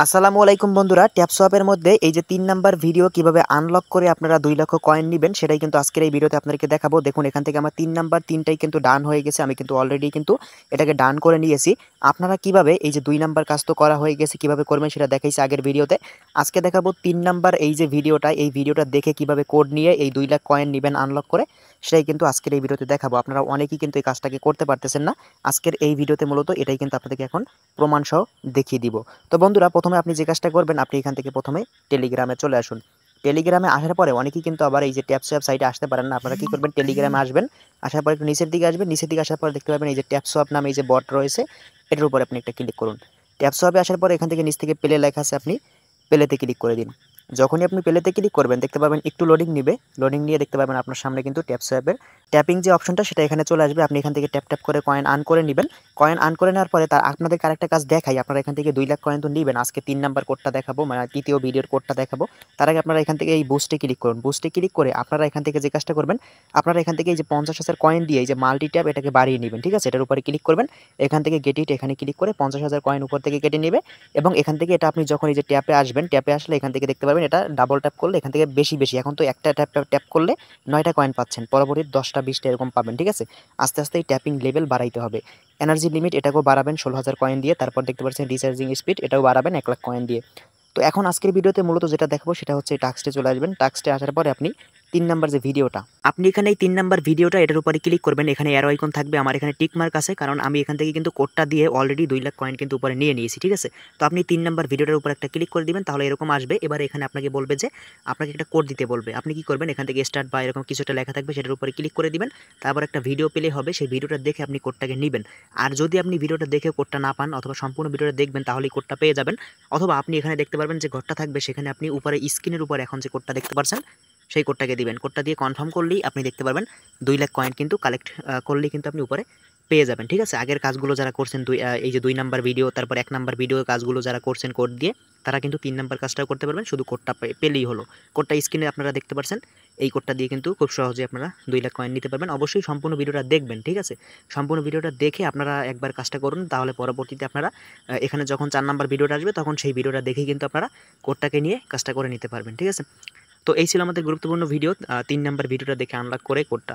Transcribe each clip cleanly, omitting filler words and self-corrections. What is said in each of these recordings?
আসসালামু আলাইকুম বন্ধুরা, ট্যাপসোয়াপের মধ্যে এই যে ৩ নাম্বার ভিডিও কিভাবে আনলক করে আপনারা ২ লক্ষ কয়েন নিবেন সেটাই কিন্তু আজকের এই ভিডিওতে আপনাদেরকে দেখাবো। দেখুন এখান থেকে আমার ৩ নাম্বার ৩টাই কিন্তু ডান হয়ে গেছে। আমি কিন্তু অলরেডি কিন্তু এটাকে ডান করে নিয়েছি। আপনারা কিভাবে এই যে ২ নাম্বার কাজ তো করা হয়ে গেছে, কিভাবে করবেন সেটা দেখাইছি আগের ভিডিওতে। আজকে দেখাবো ৩ নাম্বার এই যে ভিডিওটা, এই ভিডিওটা দেখে কিভাবে কোড নিয়ে এই ২ লাখ কয়েন নিবেন আনলক করে, সেটাই কিন্তু আজকের এই ভিডিওতে দেখাবো। আপনারা অনেকেই কিন্তু এই কাজটাকে করতে পারতেছেন না। আজকের এই ভিডিওতে মূলত এটাই কিন্তু আপনাদেরকে এখন প্রমাণ সহ দেখিয়ে দিব। তো বন্ধুরা, প্রথমে আপনি যে কাজটা করবেন, আপনি এখান থেকে প্রথমে টেলিগ্রামে চলে আসুন। টেলিগ্রামে আসার পরে অনেকেই কিন্তু আবার এই যে ট্যাপসোয়াপ সাইটে আসতে পারেন না। আপনারা কি করবেন, টেলিগ্রামে আসবেন। আসার পরে একটু নিচের দিকে আসবেন। নিচের দিকে আসার পরে দেখতে পাবেন এই যে ট্যাপসোয়াপ নামে এই যে বট রয়েছে, এটার উপরে আপনি একটা ক্লিক করুন। ট্যাপসোয়াপে আসার পরে এখান থেকে নিচ থেকে প্লে লেখা আছে, আপনি প্লেতে ক্লিক করে দিন। যখনই আপনি প্লেতে ক্লিক করবেন দেখতে পাবেন একটু লোডিং নিবে। লোডিং নিয়ে দেখতে পাবেন আপনার সামনে কিন্তু ট্যাপসোয়াপের ট্যাপিং যে অপশনটা সেটা এখানে চলে আসবে। আপনি এখান থেকে ট্যাপ ট্যাপ করে কয়েন আর্ন করে নিবেন। কয়েন আর্ন করে নেওয়ার পরে আপনাদেরকে আরেকটা কাজ দেখাই। আপনারা এখান থেকে ২ লাখ কয়েন তো নিবেন। আজকে ৩ নাম্বার কোডটা দেখাবো, মানে তৃতীয় ভিডিওর কোডটা দেখাবো। তার আগে আপনারা এখান থেকে এই বুস্টে ক্লিক করুন। বুস্টে ক্লিক করে আপনারা এখান থেকে যে কাজটা করবেন, আপনারা এখান থেকে এই যে ৫০,০০০ কয়েন দিয়ে এই যে মাল্টি ট্যাপ এটাকে বাড়িয়ে নিবেন। ঠিক আছে? এটার উপরে ক্লিক করবেন। এখান থেকে গেট ইট এখানে ক্লিক করে ৫০,০০০ কয়েন উপর থেকে কেটে নেবে এবং এখান থেকে এটা আপনি যখন এই যে ট্যাপে আসবেন, ট্যাপে আসলে এখান থেকে দেখতে পাবেন এটা ডাবল ট্যাপ করলে এখান থেকে বেশি, এখন তো একটা ট্যাপ করলে ৯টা কয়েন পাচ্ছেন। পরবর্তী ১০টা ২০টা এরকম পাবেন। ঠিক আছে? আস্তে, আস্তে এই ট্যাপিং লেভেল বাড়াইতে হবে। এনার্জি লিমিট এটাকেও বাড়াবেন ১৬,০০০ কয়েন দিয়ে। তারপর দেখতে পাচ্ছেন রিচার্জিং স্পিড এটাও বাড়াবেন ১ লাখ কয়েন দিয়ে। তো এখন আজকের ভিডিওতে মূলত যেটা দেখাবো সেটা হচ্ছে এই টাস্কটে চলে আসবেন। টাস্কটে আসার পরে আপনি ৩ নাম্বার যে ভিডিওটা, আপনি এখানে এই ৩ নাম্বার ভিডিওটা এটার উপরে ক্লিক করবেন। এখানে অ্যারো আইকন থাকবে। আমার এখানে টিক মার্ক আছে, কারণ আমি এখান থেকে কিন্তু কোডটা দিয়ে অলরেডি ২ লাখ কয়েন কিন্তু উপরে নিয়ে নিয়েছি। ঠিক আছে? তো আপনি ৩ নাম্বার ভিডিওটার উপর একটা ক্লিক করে দিবেন, তাহলে এরকম আসবে। এবার এখানে আপনাকে বলবে যে আপনাকে একটা কোড দিতে বলবে। আপনি কি করবেন, এখান থেকে স্টার্ট বা এরকম কিছু একটা লেখা থাকবে সেটার উপরে ক্লিক করে দিবেন। তারপর একটা ভিডিও প্লে হবে, সেই ভিডিওটা দেখে আপনি কোডটাকে নিবেন। আর যদি আপনি ভিডিওটা দেখে কোডটা না পান অথবা সম্পূর্ণ ভিডিওটা দেখবেন তাহলেই কোডটা পেয়ে যাবেন। অথবা আপনি এখানে দেখতে পারবেন যে ঘরটা থাকবে, সেখানে আপনি উপরে স্ক্রিনের উপর এখন যে কোডটা দেখতে পাচ্ছেন সেই কোডটাকে দিবেন। কোডটা দিয়ে কনফার্ম করলেই আপনি দেখতে পারবেন ২ লাখ কয়েন কিন্তু কালেক্ট করলেই কিন্তু আপনি উপরে পেয়ে যাবেন। ঠিক আছে? আগের কাজগুলো যারা করছেন এই যে ২ নাম্বার ভিডিও, তারপর ১ নাম্বার ভিডিও কাজগুলো যারা করছেন কোড দিয়ে, তারা কিন্তু ৩ নাম্বার কাজটাও করতে পারবেন। শুধু কোডটা পেলেই হলো। কোডটা স্ক্রিনে আপনারা দেখতে পাচ্ছেন। এই কোডটা দিয়ে কিন্তু খুব সহজেই আপনারা ২ লাখ কয়েন নিতে পারবেন। অবশ্যই সম্পূর্ণ ভিডিওটা দেখবেন। ঠিক আছে? সম্পূর্ণ ভিডিওটা দেখে আপনারা একবার কাজটা করুন, তাহলে পরবর্তীতে আপনারা এখানে যখন ৪ নাম্বার ভিডিওটা আসবে তখন সেই ভিডিওটা দেখেই কিন্তু আপনারা কোডটাকে নিয়ে কাজটা করে নিতে পারবেন। ঠিক আছে? তো এই ছিল আমাদের গুরুত্বপূর্ণ ভিডিও। ৩ নাম্বার ভিডিওটা দেখে আনলক করে কোডটা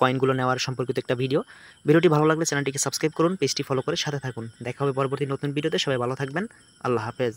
কয়েনগুলো নেওয়ার সম্পর্কিত একটা ভিডিও। ভিডিওটি ভালো লাগলে চ্যানেলটিকে সাবস্ক্রাইব করুন, পেজটি ফলো করে সাথে থাকুন। দেখা হবে পরবর্তী নতুন ভিডিওতে। সবাই ভালো থাকবেন। আল্লাহ হাফেজ।